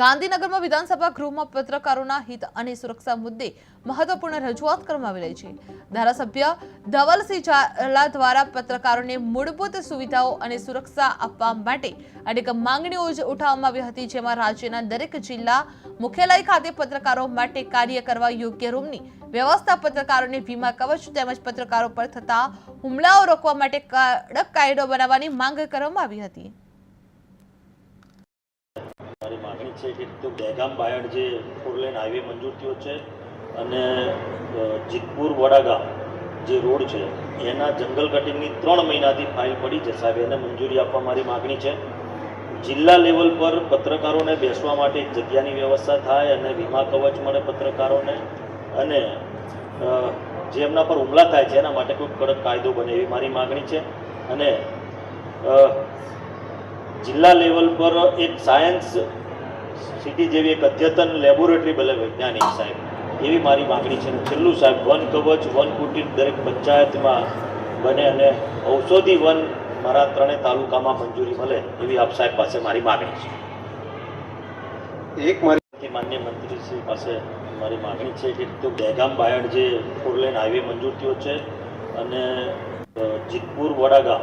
ગાંધીનગરમાં વિધાનસભા ગૃહમાં પત્રકારોના હિત અને સુરક્ષા મુદ્દે મહત્વપૂર્ણ રજૂઆત કરવામાં આવી રહી છે। ધારાસભ્ય ધવલસિંહ ઝાલા દ્વારા પત્રકારોને મૂળભૂત સુવિધાઓ અને સુરક્ષા આપવા માટે અનેક માંગણીઓ ઉઠાવવામાં આવી હતી, જેમાં રાજ્યના દરેક જિલ્લા મુખ્યાલય ખાતે પત્રકારો માટે કાર્ય કરવા યોગ્ય રૂમની વ્યવસ્થા, પત્રકારોને વીમા કવચ તેમજ પત્રકારો પર થતા હુમલાઓ રોકવા માટે કડક કાયદો બનાવવાની માંગ કરવામાં આવી હતી। મારી માગણી છે કે તો દહેગામ બાયડ જે 4 લેન હાઈવે મંજૂર થયો છે અને જીતપુર વડાગામ જે રોડ છે એના જંગલ કટિંગની 3 મહિનાથી ફાઇલ પડી છે સાહેબ, એને મંજૂરી આપવા મારી માગણી છે। જિલ્લા લેવલ પર પત્રકારોને બેસવા માટે એક જગ્યાની વ્યવસ્થા થાય અને વીમા કવચ મળે પત્રકારોને, અને જે એમના પર હુમલા થાય છે એના માટે કોઈ કડક કાયદો બને એવી મારી માગણી છે। અને જિલ્લા લેવલ પર એક સાયન્સ સિટી જેવી એક અદ્યતન લેબોરેટરી બને વૈજ્ઞાનિક સાહેબ, એવી મારી માગણી છે। છેલ્લું સાહેબ, વન કવચ, વન કુટીર દરેક પંચાયતમાં બને અને ઔષધિ વન મારા 3 તાલુકામાં મંજૂરી મળે એવી આપ સાહેબ પાસે મારી માગણી છે। માન્ય મંત્રીશ્રી પાસે મારી માગણી છે કે તો દહેગામ બાયડ જે 4 લેન હાઈવે મંજૂર થયો છે અને જીતપુર વડાગામ